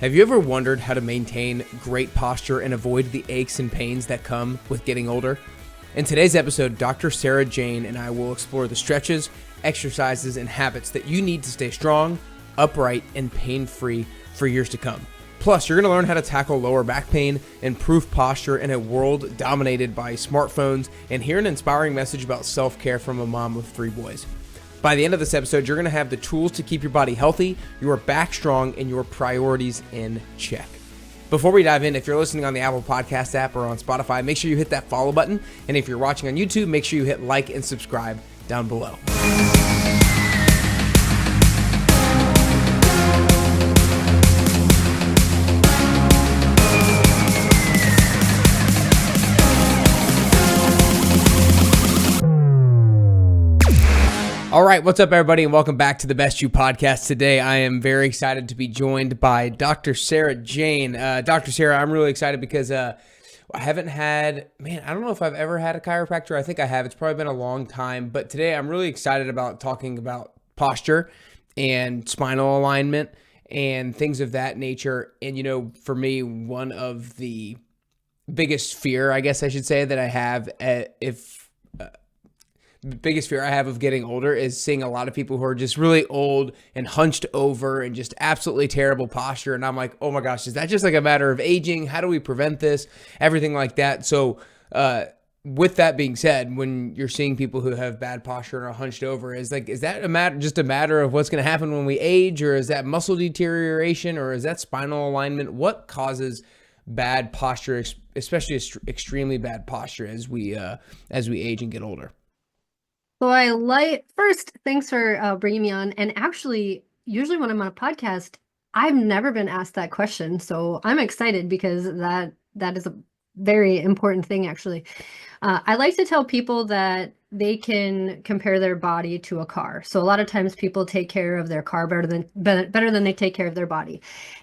Have you ever wondered how to maintain great posture and avoid the aches and pains that come with getting older? In today's episode, Dr. Sara Jayne and I will explore the stretches, exercises, and habits that you need to stay strong, upright, and pain-free for years to come. Plus, you're going to learn how to tackle lower back pain, improve posture in a world dominated by smartphones, and hear an inspiring message about self-care from a mom with 3 boys. By the end of this episode, you're going to have the tools to keep your body healthy, your back strong, and your priorities in check. Before we dive in, if you're listening on the Apple Podcast app or on Spotify, make sure you hit that follow button. And if you're watching on YouTube, make sure you hit like and subscribe down below. All right, what's up, everybody, and welcome back to the Best You podcast. Today, I am very excited to be joined by Dr. Sara Jayne. Dr. Sara, I'm really excited because I haven't had, I don't know if I've ever had a chiropractor. I think I have. It's probably been a long time, but today I'm really excited about talking about posture and spinal alignment and things of that nature. And, you know, for me, one of the biggest fear, I guess I should say, that I have the biggest fear I have of getting older is seeing a lot of people who are just really old and hunched over and just absolutely terrible posture. And I'm like, oh my gosh, is that just like a matter of aging? How do we prevent this? Everything like that. So with that being said, when you're seeing people who have bad posture and are hunched over, is that just a matter of what's going to happen when we age, or is that muscle deterioration, or is that spinal alignment? What causes bad posture, especially extremely bad posture as we age and get older? So first, thanks for bringing me on. And actually, usually when I'm on a podcast, I've never been asked that question. So I'm excited because that is a very important thing, actually. I like to tell people that they can compare their body to a car. So a lot of times people take care of their car better than they take care of their body.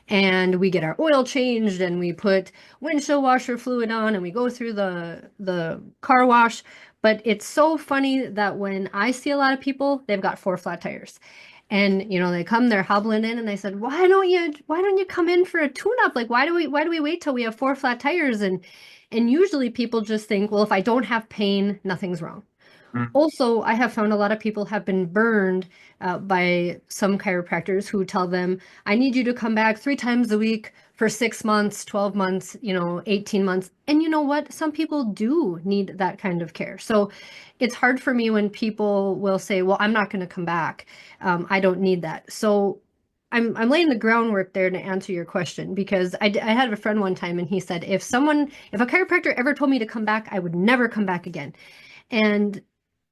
And we get our oil changed and we put windshield washer fluid on and we go through the car wash. But it's so funny that when I see a lot of people, they've got 4 flat tires. And, you know, they're hobbling in and they said, why don't you come in for a tune-up? Like, why do we wait till we have 4 flat tires? And usually people just think, well, if I don't have pain, nothing's wrong. Also, I have found a lot of people have been burned by some chiropractors who tell them, I need you to come back 3 times a week for 6 months, 12 months, 18 months. And you know what? Some people do need that kind of care. So it's hard for me when people will say, well, I'm not going to come back. I don't need that. So I'm laying the groundwork there to answer your question, because I had a friend one time and he said, if a chiropractor ever told me to come back, I would never come back again. And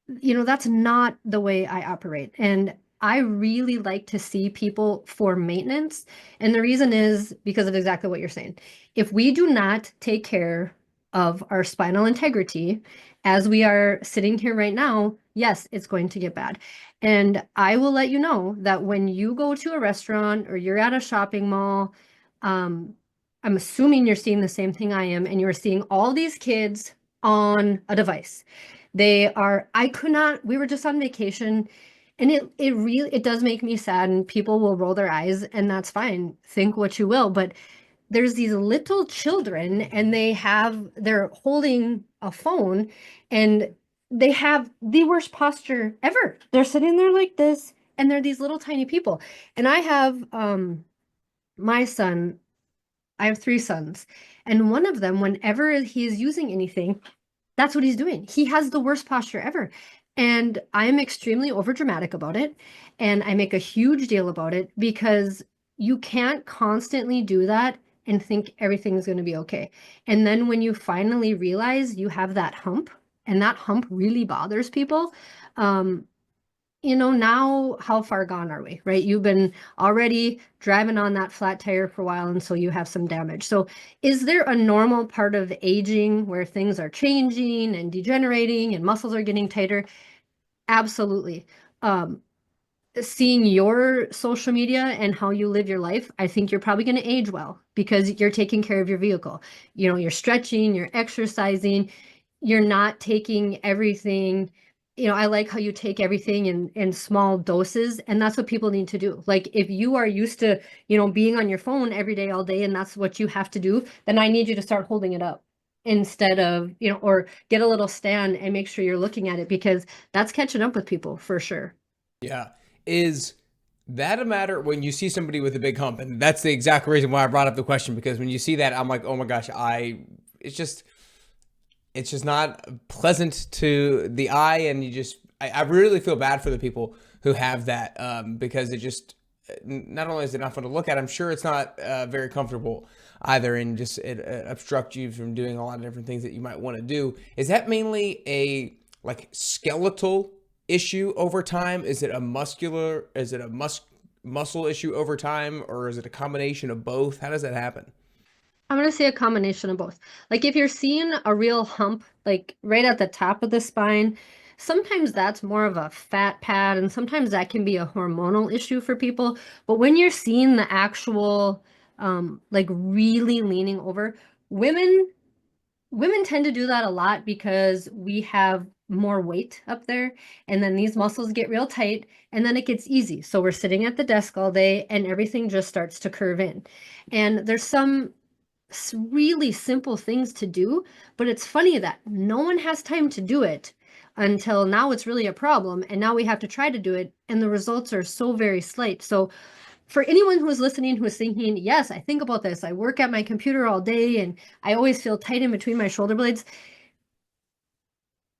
that's not the way I operate. And I really like to see people for maintenance. And the reason is because of exactly what you're saying. If we do not take care of our spinal integrity as we are sitting here right now, yes, it's going to get bad. And I will let you know that when you go to a restaurant or you're at a shopping mall, I'm assuming you're seeing the same thing I am, and you're seeing all these kids on a device. We were just on vacation, and it does make me sad, and people will roll their eyes, and that's fine. Think what you will, but there's these little children and they're holding a phone and they have the worst posture ever. They're sitting there like this, and they're these little tiny people. And I have my son, I have 3 sons, and one of them, whenever he is using anything, that's what he's doing. He has the worst posture ever. And I'm extremely overdramatic about it. And I make a huge deal about it because you can't constantly do that and think everything's going to be okay. And then when you finally realize you have that hump, and that hump really bothers people, now how far gone are we, right? You've been already driving on that flat tire for a while, and so you have some damage. So is there a normal part of aging where things are changing and degenerating and muscles are getting tighter? Absolutely. Seeing your social media and how you live your life, I think you're probably going to age well because you're taking care of your vehicle. You're stretching, you're exercising, you're not taking everything I like how you take everything in small doses, and that's what people need to do. Like if you are used to, being on your phone every day, all day, and that's what you have to do, then I need you to start holding it up instead of, or get a little stand and make sure you're looking at it because that's catching up with people for sure. Yeah. Is that a matter when you see somebody with a big hump? And that's the exact reason why I brought up the question, because when you see that, I'm like, oh my gosh, it's just, it's just not pleasant to the eye. And I really feel bad for the people who have that, because it just, not only is it not fun to look at, I'm sure it's not very comfortable either, and just it obstructs you from doing a lot of different things that you might want to do. Is that mainly a like skeletal issue over time? Is it a muscle issue over time, or is it a combination of both? How does that happen? I'm going to say a combination of both. Like if you're seeing a real hump, like right at the top of the spine, sometimes that's more of a fat pad, and sometimes that can be a hormonal issue for people. But when you're seeing the actual, like really leaning over, women women tend to do that a lot because we have more weight up there, and then these muscles get real tight, and then it gets easy. So we're sitting at the desk all day, and everything just starts to curve in. And there's some really simple things to do, but it's funny that no one has time to do it until now it's really a problem, and now we have to try to do it, and the results are so very slight. So for anyone who is listening who is thinking, yes, I think about this, I work at my computer all day and I always feel tight in between my shoulder blades,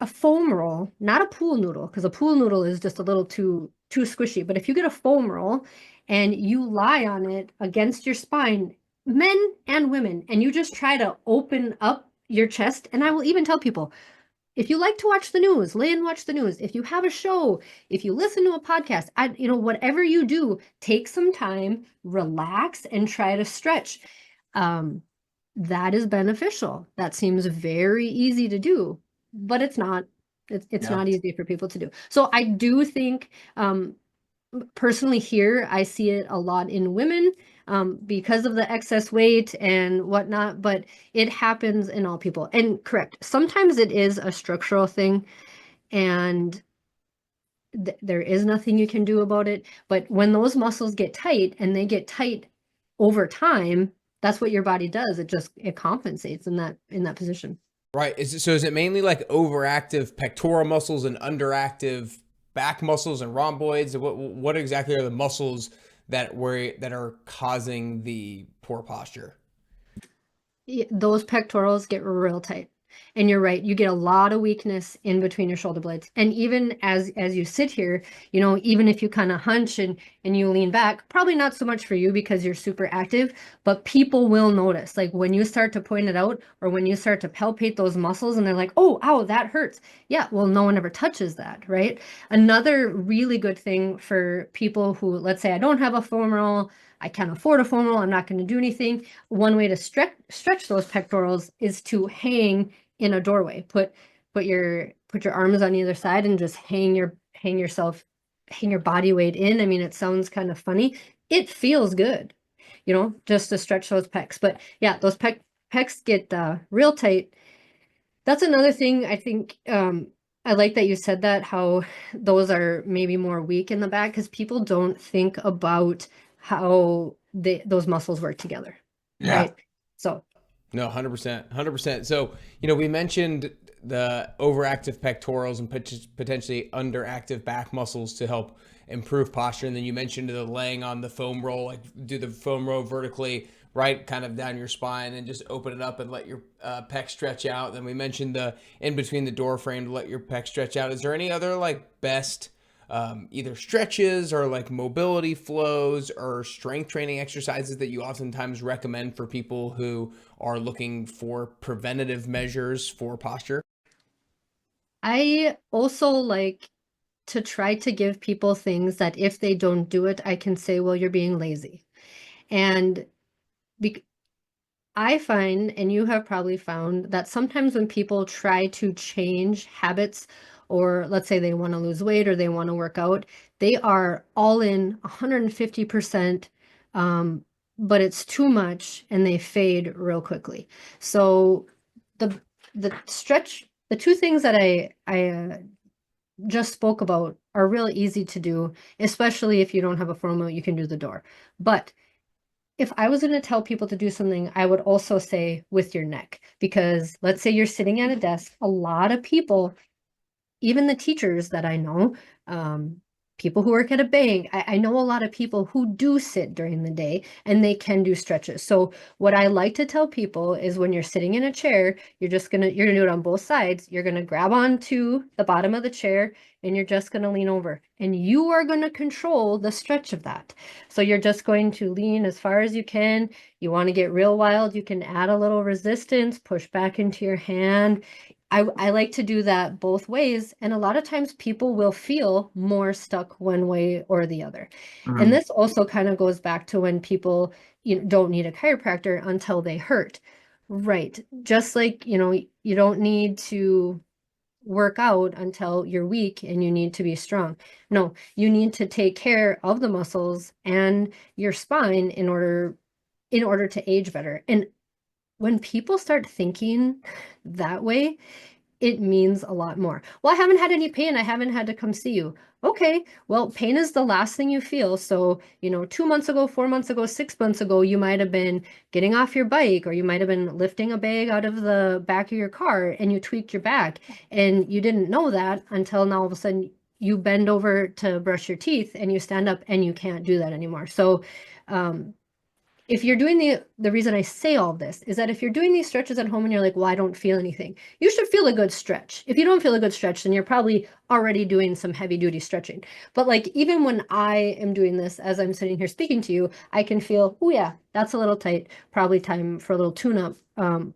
a foam roll, not a pool noodle, because a pool noodle is just a little too squishy. But if you get a foam roll and you lie on it against your spine, men and women, and you just try to open up your chest, and I will even tell people, if you like to watch the news, lay and watch the news. If you have a show, if you listen to a podcast, whatever you do, take some time, relax, and try to stretch. Um, that is beneficial. That seems very easy to do, but it's not. It's Yeah. not easy for people to do. So I do think, personally here, I see it a lot in women, because of the excess weight and whatnot, but it happens in all people. And correct, sometimes it is a structural thing, and there is nothing you can do about it. But when those muscles get tight and they get tight over time, that's what your body does. It compensates in that position. Right. Is it mainly like overactive pectoral muscles and underactive back muscles and rhomboids? What exactly are the muscles that are causing the poor posture? Those pectorals get real tight. And you're right, you get a lot of weakness in between your shoulder blades. And even as you sit here, even if you kind of hunch and you lean back, probably not so much for you because you're super active, but people will notice. Like when you start to point it out or when you start to palpate those muscles and they're like, "Oh, ow, that hurts." Yeah, well, no one ever touches that, right? Another really good thing for people who, let's say I don't have a foam roll, I can't afford a foam roll, I'm not going to do anything. One way to stretch those pectorals is to hang in a doorway. Put your arms on either side and just hang your body weight in. I mean, it sounds kind of funny. It feels good, just to stretch those pecs. But yeah, those pecs get real tight. That's another thing I think, I like that you said that, how those are maybe more weak in the back because people don't think about how those muscles work together, Yeah. right? So No, 100%, 100%. So, we mentioned the overactive pectorals and potentially underactive back muscles to help improve posture. And then you mentioned the laying on the foam roll, like do the foam roll vertically, right, kind of down your spine and just open it up and let your pec stretch out. Then we mentioned the in between the door frame to let your pec stretch out. Is there any other like best either stretches or like mobility flows or strength training exercises that you oftentimes recommend for people who are looking for preventative measures for posture? I also like to try to give people things that if they don't do it, I can say, well, you're being lazy. And be I find, and you have probably found, that sometimes when people try to change habits, or let's say they want to lose weight or they want to work out, they are all in 150%, um, but it's too much and they fade real quickly. So the the two things that I just spoke about are real easy to do, especially if you don't have a formula you can do the door. But if I was going to tell people to do something, I would also say with your neck, because let's say you're sitting at a desk. A lot of people, even the teachers that I know, people who work at a bank, I know a lot of people who do sit during the day and they can do stretches. So what I like to tell people is when you're sitting in a chair, you're gonna do it on both sides. You're gonna grab onto the bottom of the chair and you're just gonna lean over. And you are gonna control the stretch of that. So you're just going to lean as far as you can. You want to get real wild, you can add a little resistance, push back into your hand. I like to do that both ways. And a lot of times people will feel more stuck one way or the other. And Mhm. this also kind of goes back to when people don't need a chiropractor until they hurt. Right. Just like, you don't need to work out until you're weak and you need to be strong. No, you need to take care of the muscles and your spine in order to age better. And when people start thinking that way, it means a lot more. Well, I haven't had any pain. I haven't had to come see you. Okay, well, pain is the last thing you feel. So, 2 months ago, 4 months ago, 6 months ago, you might have been getting off your bike or you might have been lifting a bag out of the back of your car and you tweaked your back. And you didn't know that until now all of a sudden you bend over to brush your teeth and you stand up and you can't do that anymore. So, um, if you're doing the reason I say all this is that if you're doing these stretches at home and you're like, well, I don't feel anything, you should feel a good stretch. If you don't feel a good stretch, then you're probably already doing some heavy duty stretching. But like even when I am doing this as I'm sitting here speaking to you, I can feel, oh yeah, that's a little tight. Probably time for a little tune up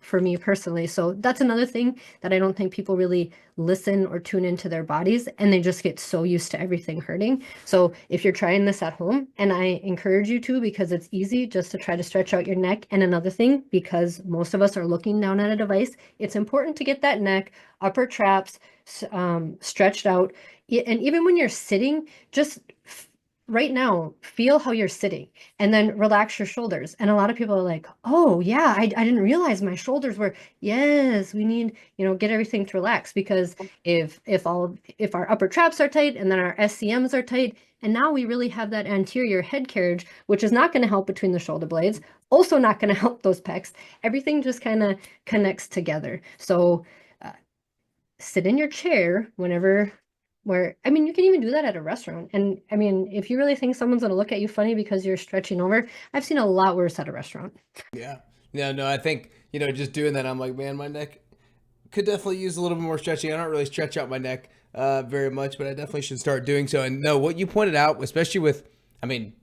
for me personally. So that's another thing that I don't think people really listen or tune into their bodies, and they just get so used to everything hurting. So if you're trying this at home, and I encourage you to, because it's easy just to try to stretch out your neck. And another thing, because most of us are looking down at a device, it's important to get that neck, upper traps stretched out. And even when you're sitting, just right now, feel how you're sitting and then relax your shoulders. And a lot of people are like, oh yeah, I didn't realize my shoulders were, yes, we need, get everything to relax, because if our upper traps are tight and then our SCMs are tight, and now we really have that anterior head carriage, which is not going to help between the shoulder blades, also not going to help those pecs. Everything just kind of connects together. So uh, sit in your chair I mean, you can even do that at a restaurant. And I mean, if you really think someone's going to look at you funny because you're stretching over, I've seen a lot worse at a restaurant. Yeah. No, I think, just doing that, I'm like, man, my neck could definitely use a little bit more stretching. I don't really stretch out my neck very much, but I definitely should start doing so. And no, what you pointed out, especially with, I mean,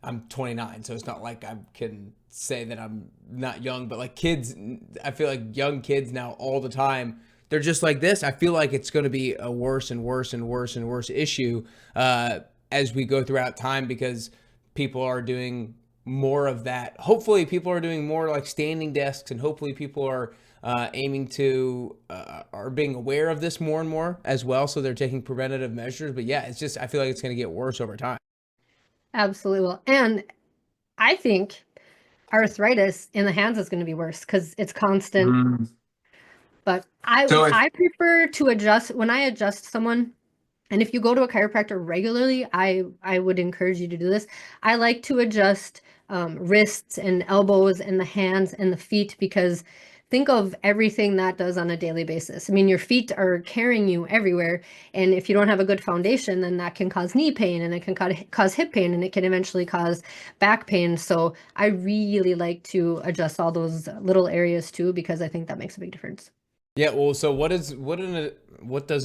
I'm 29, so it's not like I can say that I'm not young, but like kids, I feel like young kids now all the time, they're just like this. I feel like it's going to be a worse and worse and worse and worse issue as we go throughout time, because people are doing more of that. Hopefully, people are doing more like standing desks, and hopefully, people are aiming to are being aware of this more and more as well. So they're taking preventative measures. But yeah, it's just I feel like it's going to get worse over time. Absolutely will. And I think arthritis in the hands is going to be worse because it's constant. Mhm. But I So if I prefer to adjust when I adjust someone. And if you go to a chiropractor regularly, I would encourage you to do this. I like to adjust wrists and elbows and the hands and the feet, because think of everything that does on a daily basis. I mean, your feet are carrying you everywhere. And if you don't have a good foundation, then that can cause knee pain and it can cause hip pain and it can eventually cause back pain. So I really like to adjust all those little areas too, because I think that makes a big difference. Yeah, well, so what does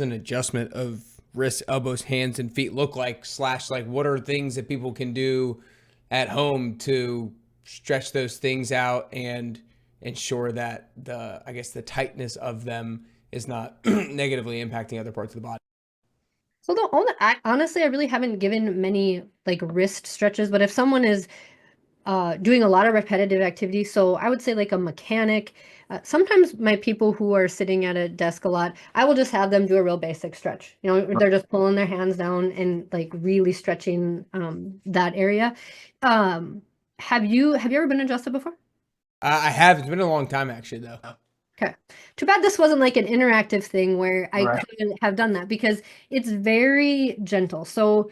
an adjustment of wrists, elbows, hands, and feet look like? Slash, like, what are things that people can do at home to stretch those things out and ensure that I guess, the tightness of them is not negatively impacting other parts of the body? So the only, honestly, I really haven't given many like wrist stretches, but if someone is doing a lot of repetitive activity, so I would say like a mechanic, sometimes my people who are sitting at a desk a lot, I will just have them do a real basic stretch. They're just pulling their hands down and like really stretching that area. Have you ever been adjusted before? I have. It's been a long time actually, though. Okay. Too bad this wasn't like an interactive thing where I Right. could have done that because it's very gentle. So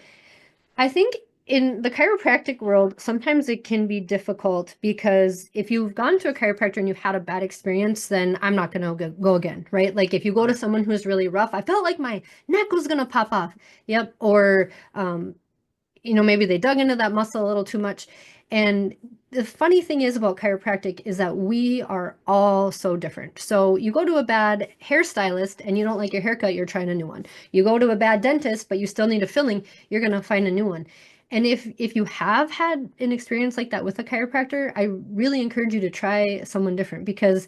I think in the chiropractic world, sometimes it can be difficult because if you've gone to a chiropractor and you've had a bad experience, then I'm not going to go again, right? Like if you go to Right. someone who's really rough, I felt like my neck was going to pop off. Yep. Or, maybe they dug into that muscle a little too much. And the funny thing is about chiropractic is that we are all so different. So you go to a bad hairstylist and you don't like your haircut, you're trying a new one. You go to a bad dentist, but you still need a filling, you're going to find a new one. And if you have had an experience like that with a chiropractor, I really encourage you to try someone different because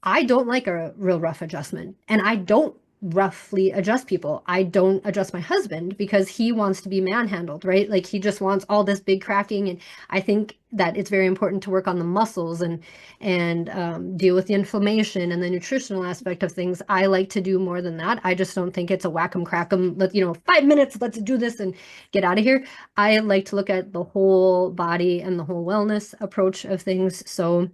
I don't like a real rough adjustment, and I don't roughly adjust people. I don't adjust my husband because he wants to be manhandled, right? Like he just wants all this big cracking, and I think that it's very important to work on the muscles and deal with the inflammation and the nutritional aspect of things. I like to do more than that. I just don't think it's a whack 'em crack 'em. 5 minutes, let's do this and get out of here. I like to look at the whole body and the whole wellness approach of things. So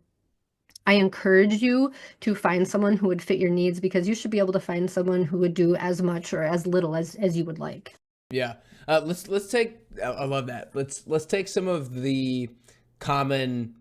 I encourage you to find someone who would fit your needs because you should be able to find someone who would do as much or as little as you would like. Yeah. Let's take. I love that. Let's take some of the common.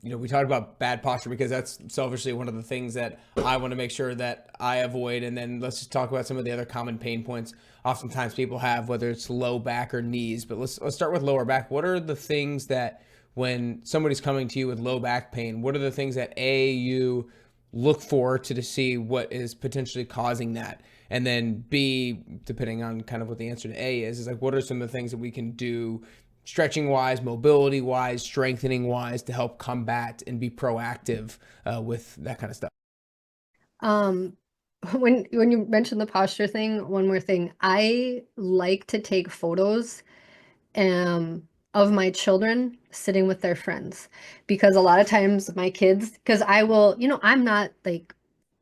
We talked about bad posture because that's selfishly one of the things that I want to make sure that I avoid. And then let's just talk about some of the other common pain points. Oftentimes people have, whether it's low back or knees. But let's start with lower back. What are the things that when somebody's coming to you with low back pain, what are the things that you look for to see what is potentially causing that? And then B, depending on kind of what the answer to A is like, what are some of the things that we can do stretching wise, mobility wise, strengthening wise to help combat and be proactive with that kind of stuff? Um, when you mentioned the posture thing, one more thing. I like to take photos of my children sitting with their friends because a lot of times my kids, because I will, I'm not like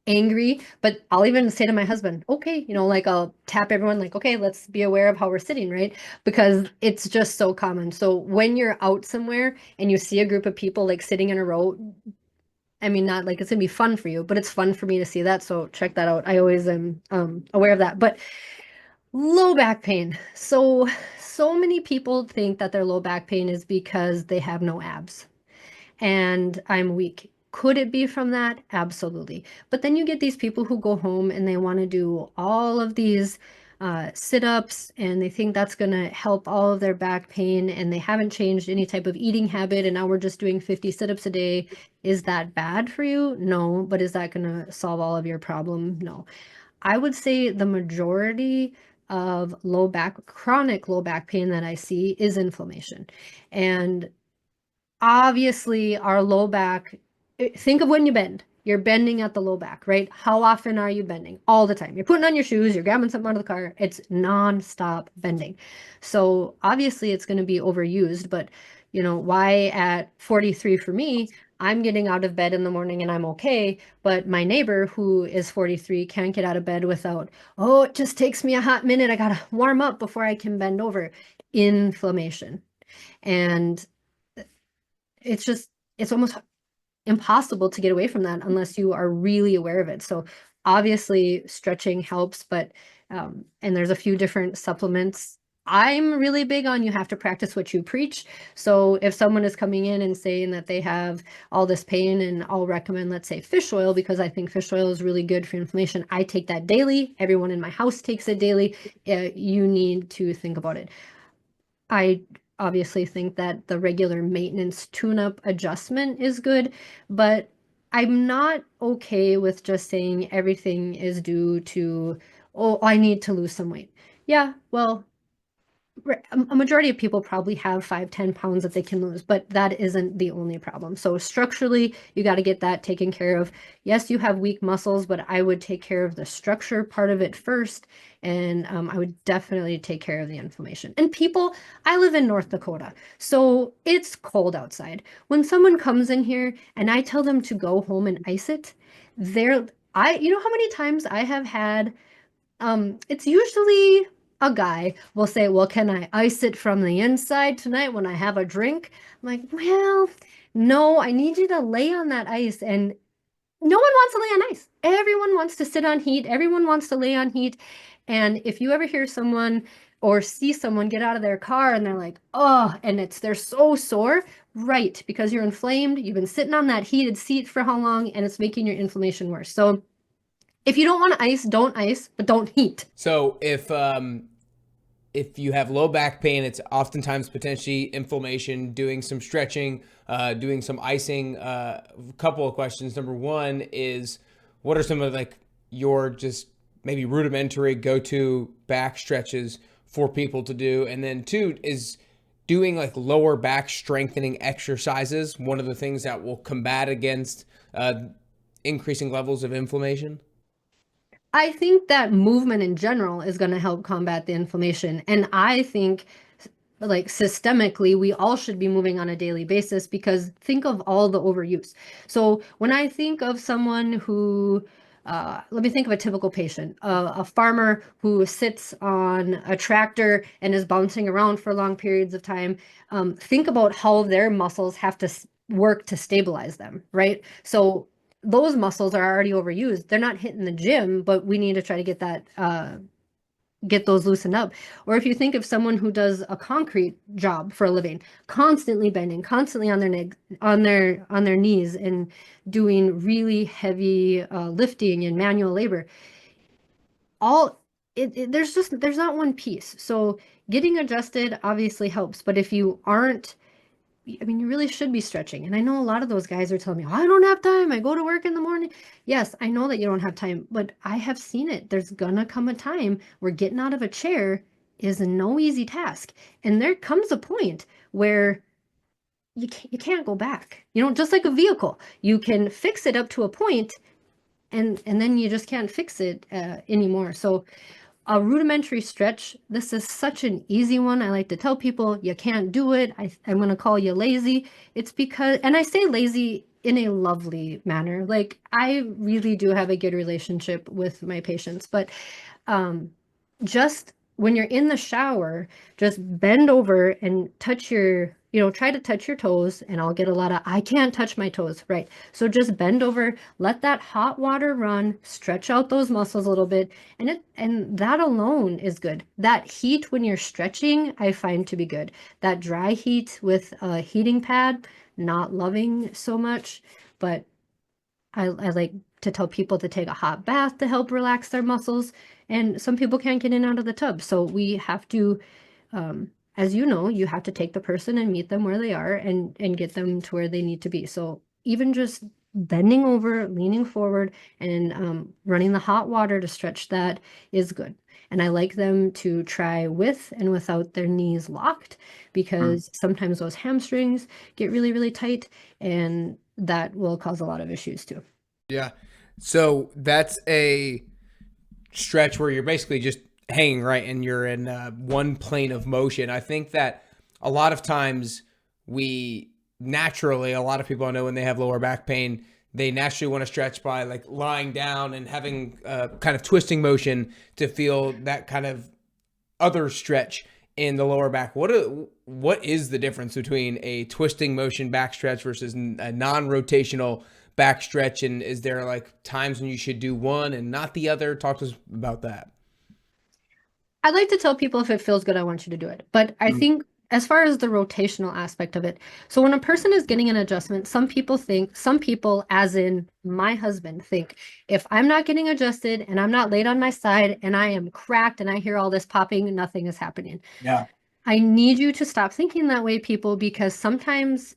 angry, but I'll even say to my husband, okay, like I'll tap everyone like, okay, let's be aware of how we're sitting, right? Because it's just so common. So when you're out somewhere and you see a group of people like sitting in a row, I mean, not like it's gonna be fun for you, but it's fun for me to see that. So check that out. I always am aware of that. But low back pain. So many people think that their low back pain is because they have no abs and I'm weak. Could it be from that? Absolutely. But then you get these people who go home and they want to do all of these sit-ups and they think that's going to help all of their back pain and they haven't changed any type of eating habit and now we're just doing 50 sit-ups a day. Is that bad for you? No. But is that going to solve all of your problem? No. I would say the majority of chronic low back pain that I see is inflammation. And obviously, our low back, think of when you bend. You're bending at the low back, right? How often are you bending? All the time. You're putting on your shoes, you're grabbing something out of the car. It's non-stop bending. So obviously it's going to be overused, but why at 43 for me, I'm getting out of bed in the morning and I'm okay, but my neighbor who is 43 can't get out of bed without, oh, it just takes me a hot minute. I got to warm up before I can bend over. Inflammation. And it's almost impossible to get away from that unless you are really aware of it. So obviously stretching helps, but and there's a few different supplements. I'm really big on you have to practice what you preach. So if someone is coming in and saying that they have all this pain and I'll recommend, let's say fish oil, because I think fish oil is really good for inflammation. I take that daily. Everyone in my house takes it daily. You need to think about it. I obviously think that the regular maintenance tune-up adjustment is good, but I'm not okay with just saying everything is due to, oh, I need to lose some weight. Yeah, well, a majority of people probably have 5-10 pounds that they can lose, but that isn't the only problem. So structurally, you got to get that taken care of. Yes, you have weak muscles, but I would take care of the structure part of it first. And I would definitely take care of the inflammation. And people, I live in North Dakota, so it's cold outside. When someone comes in here and I tell them to go home and ice it, you know how many times I have had it's usually a guy will say, well, can I ice it from the inside tonight when I have a drink? I'm like, well, no, I need you to lay on that ice. And No one wants to lay on ice. Everyone wants to sit on heat. Everyone wants to lay on heat. And if you ever hear someone or see someone get out of their car and they're like, oh, and they're so sore, right, because you're inflamed. You've been sitting on that heated seat for how long, and it's making your inflammation worse. So if you don't want to ice, don't ice, but don't heat. So if you have low back pain, it's oftentimes potentially inflammation. Doing some stretching, doing some icing. A couple of questions. Number one is, what are some of like your just maybe rudimentary go-to back stretches for people to do? And then two is doing like lower back strengthening exercises one of the things that will combat against increasing levels of inflammation? I think that movement in general is going to help combat the inflammation. And I think, like, systemically, we all should be moving on a daily basis, because think of all the overuse. So when I think of someone who, let me think of a typical patient, a farmer who sits on a tractor and is bouncing around for long periods of time. Think about how their muscles have to work to stabilize them, right? So those muscles are already overused. They're not hitting the gym, but we need to try to get those loosened up. Or if you think of someone who does a concrete job for a living, constantly bending, constantly on their neck, on their knees, and doing really heavy lifting and manual labor, all there's not one piece. So getting adjusted obviously helps, but if you aren't, I mean, you really should be stretching. And I know a lot of those guys are telling me, oh, I don't have time. I go to work in the morning. Yes, I know that you don't have time, but I have seen it. There's gonna come a time where getting out of a chair is no easy task. And there comes a point where you can't go back. You know, just like a vehicle, you can fix it up to a point, and then you just can't fix it anymore. So a rudimentary stretch, this is such an easy one. I like to tell people you can't do it. I'm going to call you lazy. It's because, and I say lazy in a lovely manner. Like, I really do have a good relationship with my patients, but just when you're in the shower, just bend over and touch your, try to touch your toes, and I'll get a lot of, I can't touch my toes, right? So just bend over, let that hot water run, stretch out those muscles a little bit, and that alone is good. That heat when you're stretching, I find to be good. That dry heat with a heating pad, not loving so much, but I like to tell people to take a hot bath to help relax their muscles. And some people can't get in and out of the tub. So we have to, as you know, you have to take the person and meet them where they are, and get them to where they need to be. So even just bending over, leaning forward, and running the hot water to stretch that is good. And I like them to try with and without their knees locked, because sometimes those hamstrings get really, really tight, and that will cause a lot of issues too. Yeah. So that's a stretch where you're basically just hanging right and you're in one plane of motion. I think that a lot of times a lot of people I know when they have lower back pain, they naturally want to stretch by like lying down and having kind of twisting motion to feel that kind of other stretch in the lower back. What is the difference between a twisting motion back stretch versus a non-rotational back stretch? And is there like times when you should do one and not the other? Talk to us about that. I like to tell people, if it feels good, I want you to do it. But I think as far as the rotational aspect of it, so when a person is getting an adjustment, some people, as in my husband, think if I'm not getting adjusted and I'm not laid on my side and I am cracked and I hear all this popping, nothing is happening. Yeah. I need you to stop thinking that way, people, because sometimes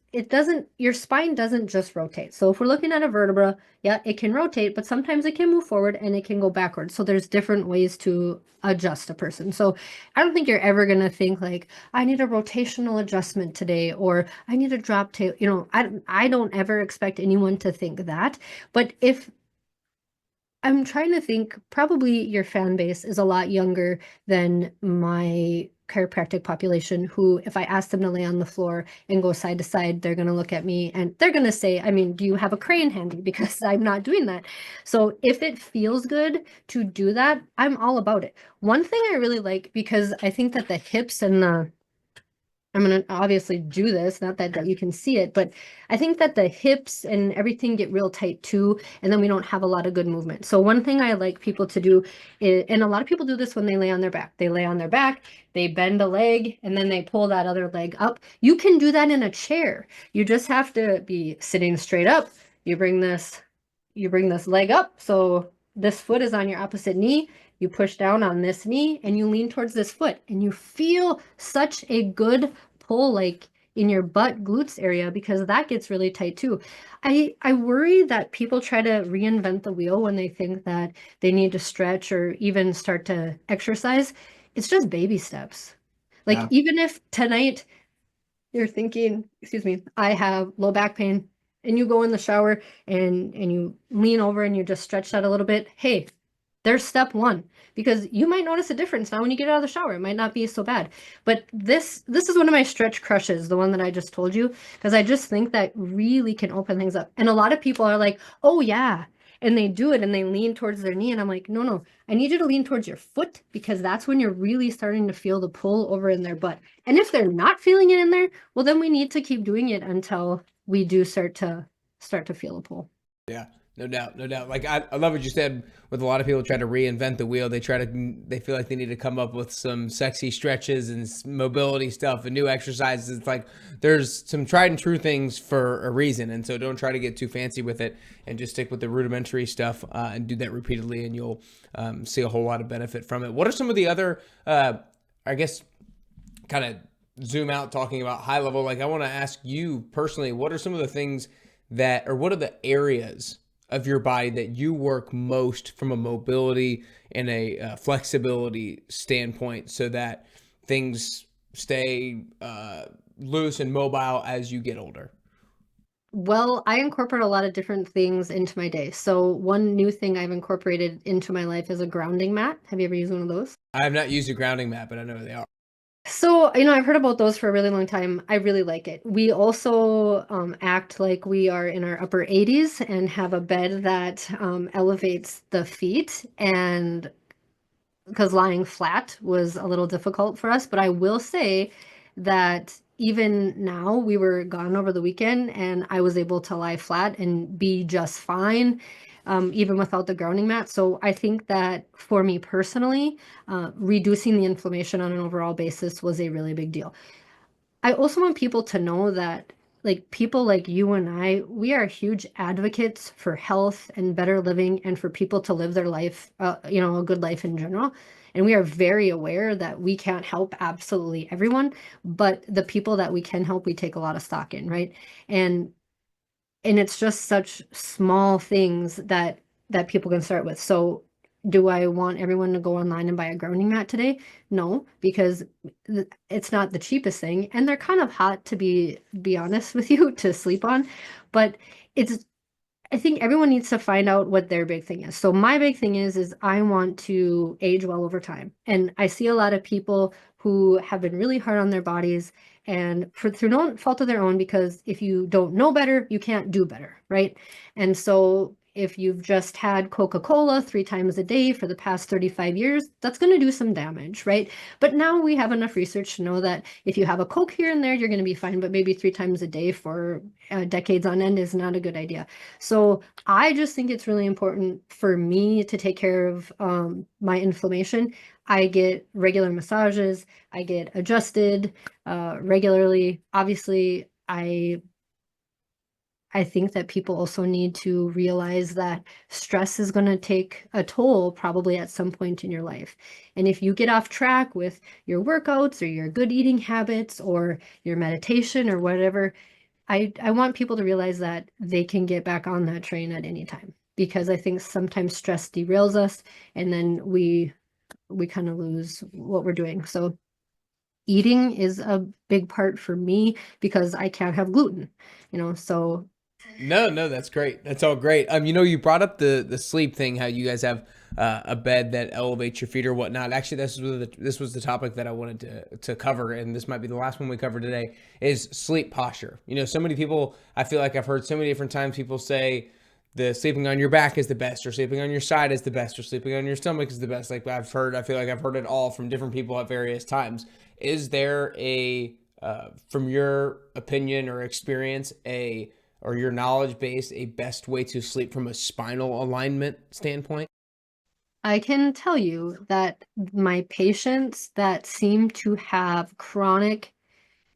your spine doesn't just rotate. So if we're looking at a vertebra, yeah, it can rotate, but sometimes it can move forward and it can go backwards. So there's different ways to adjust a person. So I don't think you're ever going to think like, I need a rotational adjustment today, or I need a drop tail. I don't ever expect anyone to think that. But if I'm trying to think, probably your fan base is a lot younger than my chiropractic population, who, if I ask them to lay on the floor and go side to side, they're going to look at me and they're going to say, I mean, do you have a crane handy? Because I'm not doing that. So if it feels good to do that, I'm all about it. One thing I really like, because I think that the hips and I'm going to obviously do this, not that you can see it, but I think that the hips and everything get real tight too, and then we don't have a lot of good movement. So one thing I like people to do is, and a lot of people do this when they lay on their back. They lay on their back, they bend a leg, and then they pull that other leg up. You can do that in a chair. You just have to be sitting straight up. You bring this leg up, so this foot is on your opposite knee. You push down on this knee and you lean towards this foot, and you feel such a good pull, like in your butt glutes area, because that gets really tight too. I worry that people try to reinvent the wheel when they think that they need to stretch or even start to exercise. It's just baby steps. Like Yeah. even if tonight you're thinking, excuse me, I have low back pain, and you go in the shower and you lean over and you just stretch that a little bit. Hey, there's step one, because you might notice a difference now when you get out of the shower. It might not be so bad. But this is one of my stretch crushes, the one that I just told you, because I just think that really can open things up. And a lot of people are like, "Oh yeah." And they do it and they lean towards their knee, and I'm like, "No, no. I need you to lean towards your foot, because that's when you're really starting to feel the pull over in their butt." And if they're not feeling it in there, well then we need to keep doing it until we do start to feel a pull. Yeah, no doubt, no doubt. Like I love what you said. With a lot of people try to reinvent the wheel, they feel like they need to come up with some sexy stretches and mobility stuff and new exercises. It's like there's some tried and true things for a reason, and so don't try to get too fancy with it, and just stick with the rudimentary stuff and do that repeatedly, and you'll see a whole lot of benefit from it. What are some of the other, I guess, kind of zoom out talking about high level? Like I want to ask you personally, what are some of the things that, or what are the areas of your body that you work most from a mobility and a flexibility standpoint, so that things stay loose and mobile as you get older? Well, I incorporate a lot of different things into my day. So one new thing I've incorporated into my life is a grounding mat. Have you ever used one of those? I have not used a grounding mat, but I know they are. So, I've heard about those for a really long time. I really like it. We also act like we are in our upper 80s and have a bed that elevates the feet, and because lying flat was a little difficult for us. But I will say that even now, we were gone over the weekend and I was able to lie flat and be just fine, even without the grounding mat. So I think that for me personally, reducing the inflammation on an overall basis was a really big deal. I also want people to know that, like, people like you and I, we are huge advocates for health and better living and for people to live their life, a good life in general. And we are very aware that we can't help absolutely everyone, but the people that we can help, we take a lot of stock in, right? And it's just such small things that people can start with. So do I want everyone to go online and buy a grounding mat today? No, because it's not the cheapest thing, and they're kind of hot, to be honest with you, to sleep on. But it's I think everyone needs to find out what their big thing is. So my big thing is I want to age well over time. And I see a lot of people who have been really hard on their bodies, and through no fault of their own, because if you don't know better, you can't do better, right? And so if you've just had Coca-Cola 3 times a day for the past 35 years, that's going to do some damage, right? But now we have enough research to know that if you have a Coke here and there, you're going to be fine, but maybe 3 times a day for decades on end is not a good idea. So I just think it's really important for me to take care of my inflammation. I get regular massages. I get adjusted regularly. Obviously, I think that people also need to realize that stress is going to take a toll probably at some point in your life. And if you get off track with your workouts or your good eating habits or your meditation or whatever, I want people to realize that they can get back on that train at any time, because I think sometimes stress derails us, and then we kind of lose what we're doing. So eating is a big part for me because I can't have gluten, so No, no, that's great. That's all great. You brought up the sleep thing, how you guys have a bed that elevates your feet or whatnot. Actually, this was the topic that I wanted to cover, and this might be the last one we cover today. Is sleep posture. So many people. I feel like I've heard so many different times people say the sleeping on your back is the best, or sleeping on your side is the best, or sleeping on your stomach is the best. Like I feel like I've heard it all from different people at various times. Is there a from your opinion or experience, or your knowledge base, a best way to sleep from a spinal alignment standpoint? I can tell you that my patients that seem to have chronic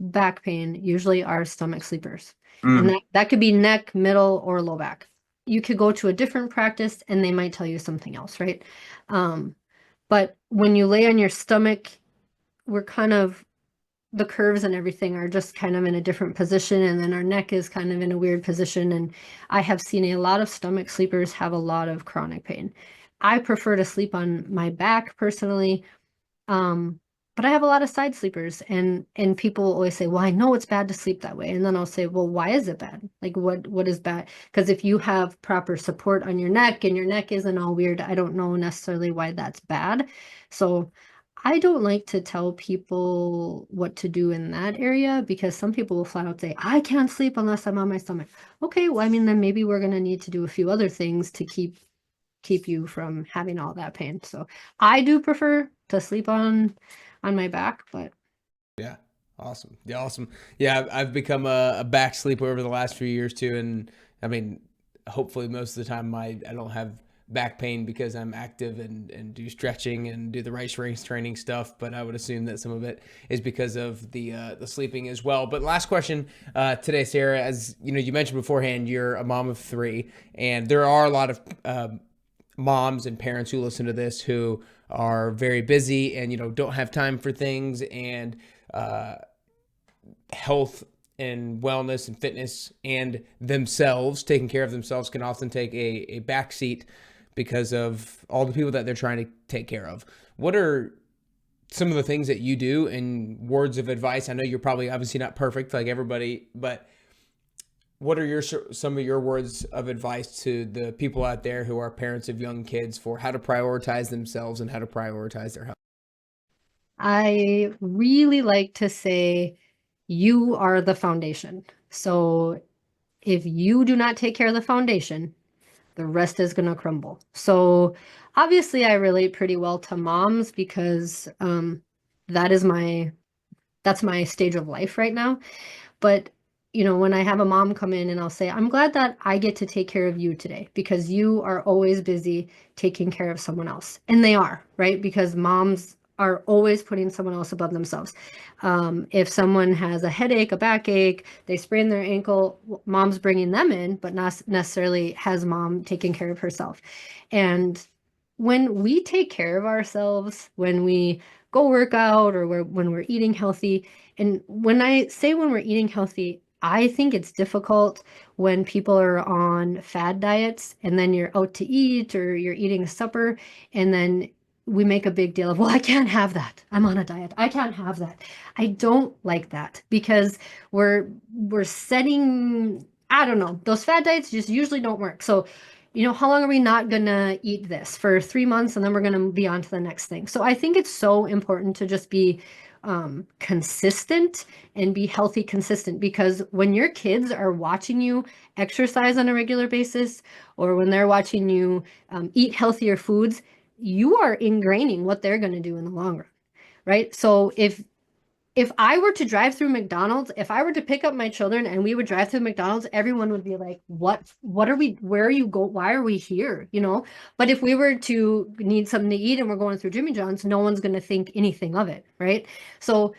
back pain usually are stomach sleepers. And Mm. that could be neck, middle, or low back. You could go to a different practice and they might tell you something else, right? Um, but when you lay on your stomach, we're kind of the curves and everything are just kind of in a different position, and then our neck is kind of in a weird position. And I have seen a lot of stomach sleepers have a lot of chronic pain. I prefer to sleep on my back personally. Um, but I have a lot of side sleepers, and people always say, "Well, I know it's bad to sleep that way." And then I'll say, "Well, why is it bad? Like what is bad?" Because if you have proper support on your neck and your neck isn't all weird, I don't know necessarily why that's bad. So I don't like to tell people what to do in that area, because some people will flat out say, "I can't sleep unless I'm on my stomach." Okay, well, I mean, then maybe we're going to need to do a few other things to keep you from having all that pain. So I do prefer to sleep on my back, but Yeah. Awesome. Yeah. Awesome. Yeah. I've become a back sleeper over the last few years too. And I mean, hopefully most of the time I don't have back pain because I'm active and do stretching and do the right strength training stuff. But I would assume that some of it is because of the sleeping as well. But last question today, Sarah, as you know, you mentioned beforehand, you're a mom of three, and there are a lot of moms and parents who listen to this who are very busy and don't have time for things, and uh, health and wellness and fitness and themselves, taking care of themselves, can often take a back seat because of all the people that they're trying to take care of. What are some of the things that you do and words of advice? I know you're probably obviously not perfect like everybody, but what are some of your words of advice to the people out there who are parents of young kids for how to prioritize themselves and how to prioritize their health? I really like to say you are the foundation. So if you do not take care of the foundation, the rest is going to crumble. So obviously I relate pretty well to moms because that is that's my stage of life right now. But, when I have a mom come in and I'll say, "I'm glad that I get to take care of you today because you are always busy taking care of someone else." And they are, right? Because moms are always putting someone else above themselves. If someone has a headache, a backache, they sprain their ankle, mom's bringing them in, but not necessarily has mom taking care of herself. And when we take care of ourselves, when we go work out, or when we're eating healthy, and when I say when we're eating healthy, I think it's difficult when people are on fad diets and then you're out to eat or you're eating a supper, and then we make a big deal of, "Well, I can't have that. I'm on a diet. I can't have that." I don't like that because we're setting, I don't know, those fad diets just usually don't work. So, how long are we not gonna eat this? For 3 months, and then we're gonna be on to the next thing. So I think it's so important to just be consistent and be healthy consistent, because when your kids are watching you exercise on a regular basis, or when they're watching you eat healthier foods, you are ingraining what they're going to do in the long run, right? So if I were to drive through McDonald's, if I were to pick up my children and we would drive through McDonald's, everyone would be like, what are we, where are you go? Why are we here? But if we were to need something to eat and we're going through Jimmy John's, no one's going to think anything of it, right? So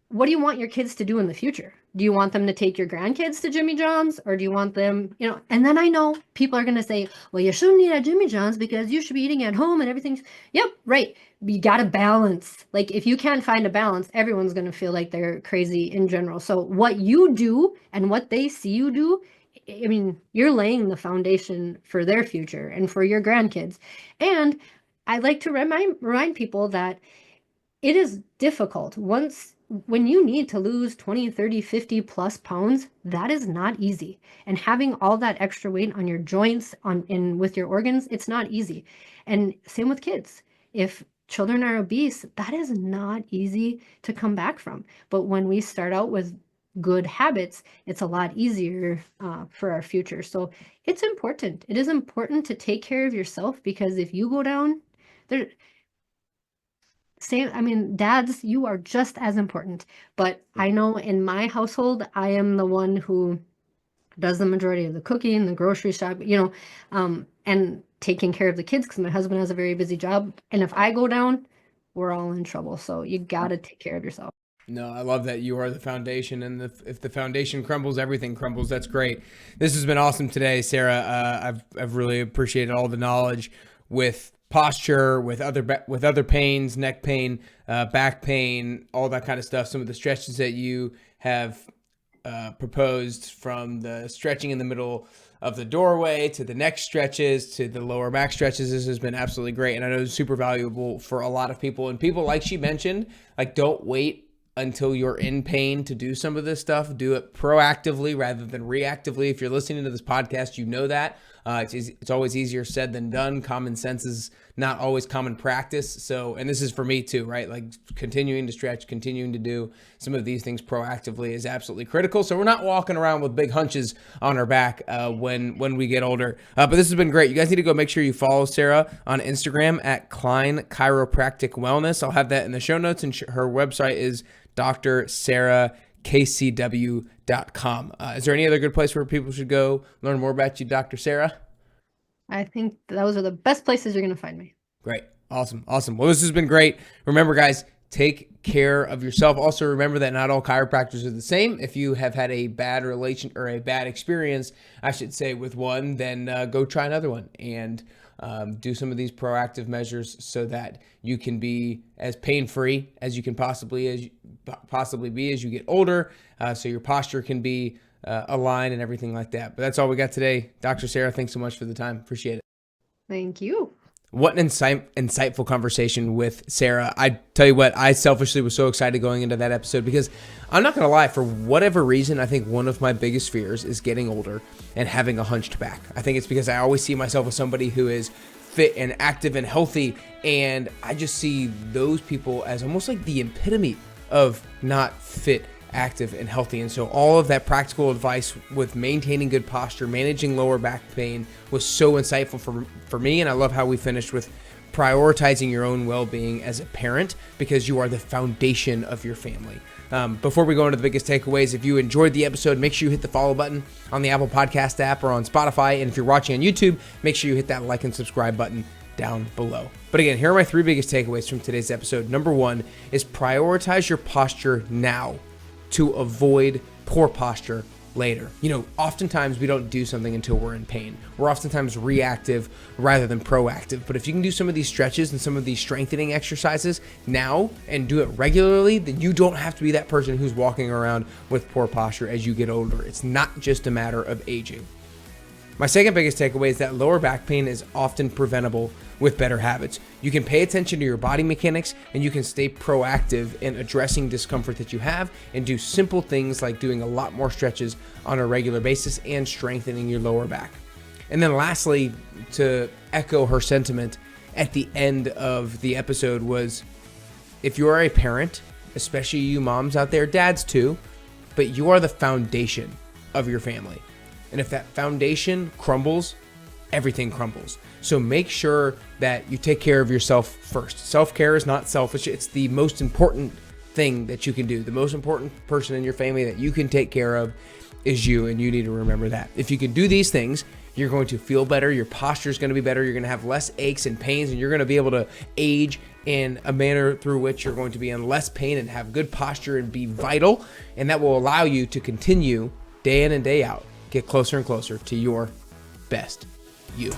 what do you want your kids to do in the future? Do you want them to take your grandkids to Jimmy John's, or do you want them, and then I know people are going to say, "Well, you shouldn't eat at Jimmy John's because you should be eating at home and everything's," yep, right. You got to balance. Like if you can't find a balance, everyone's going to feel like they're crazy in general. So what you do and what they see you do, I mean, you're laying the foundation for their future and for your grandkids. And I like to remind people that it is difficult. When you need to lose 20, 30, 50 plus pounds, that is not easy. And having all that extra weight on your joints, with your organs, it's not easy. And same with kids. If children are obese, that is not easy to come back from. But when we start out with good habits, it's a lot easier for our future. So it's important. It is important to take care of yourself, because if you go down, there Same, I mean, dads, you are just as important. But I know in my household, I am the one who does the majority of the cooking, the grocery shop, and taking care of the kids because my husband has a very busy job. And if I go down, we're all in trouble. So you got to take care of yourself. No, I love that you are the foundation, and if the foundation crumbles, everything crumbles. That's great. This has been awesome today, Sarah. I've really appreciated all the knowledge with posture, with other pains, neck pain, back pain, all that kind of stuff. Some of the stretches that you have proposed, from the stretching in the middle of the doorway to the neck stretches to the lower back stretches. This has been absolutely great, and I know it's super valuable for a lot of people. And people, like she mentioned, like, don't wait until you're in pain to do some of this stuff. Do it proactively rather than reactively. If you're listening to this podcast, you know that. It's always easier said than done. Common sense is not always common practice. So, and this is for me too, right? Like, continuing to stretch, continuing to do some of these things proactively is absolutely critical. So we're not walking around with big hunches on our back when we get older. But this has been great. You guys need to go make sure you follow Sarah on Instagram at Klein Chiropractic Wellness. I'll have that in the show notes, and her website is drsarahkcw.com. Is there any other good place where people should go learn more about you, Dr. Sarah? I think those are the best places you're going to find me. Great. Awesome. Well, this has been great. Remember, guys, take care of yourself. Also, remember that not all chiropractors are the same. If you have had a bad relation or a bad experience, I should say, with one, then go try another one and do some of these proactive measures so that you can be as pain-free as you can possibly be as you get older, so your posture can be aligned and everything like that. But that's all we got today. Dr. Sarah, thanks so much for the time. Appreciate it. Thank you. What an insightful conversation with Sarah. I tell you what, I selfishly was so excited going into that episode because I'm not going to lie, for whatever reason, I think one of my biggest fears is getting older and having a hunched back. I think it's because I always see myself as somebody who is fit and active and healthy, and I just see those people as almost like the epitome of not fit, active, and healthy. And so all of that practical advice with maintaining good posture, managing lower back pain was so insightful for me. And I love how we finished with prioritizing your own well-being as a parent, because you are the foundation of your family. Before we go into the biggest takeaways, if you enjoyed the episode, make sure you hit the follow button on the Apple Podcast app or on Spotify. And if you're watching on YouTube, make sure you hit that like and subscribe button down below. But again, here are my 3 biggest takeaways from today's episode. Number 1 is prioritize your posture now to avoid poor posture later. Oftentimes we don't do something until we're in pain. We're oftentimes reactive rather than proactive. But if you can do some of these stretches and some of these strengthening exercises now and do it regularly, then you don't have to be that person who's walking around with poor posture as you get older. It's not just a matter of aging. My second biggest takeaway is that lower back pain is often preventable with better habits. You can pay attention to your body mechanics, and you can stay proactive in addressing discomfort that you have and do simple things like doing a lot more stretches on a regular basis and strengthening your lower back. And then lastly, to echo her sentiment at the end of the episode, was if you are a parent, especially you moms out there, dads too, but you are the foundation of your family. And if that foundation crumbles, everything crumbles. So make sure that you take care of yourself first. Self-care is not selfish. It's the most important thing that you can do. The most important person in your family that you can take care of is you, and you need to remember that. If you can do these things, you're going to feel better. Your posture is going to be better. You're going to have less aches and pains, and you're going to be able to age in a manner through which you're going to be in less pain and have good posture and be vital. And that will allow you to continue day in and day out, get closer and closer to your best you.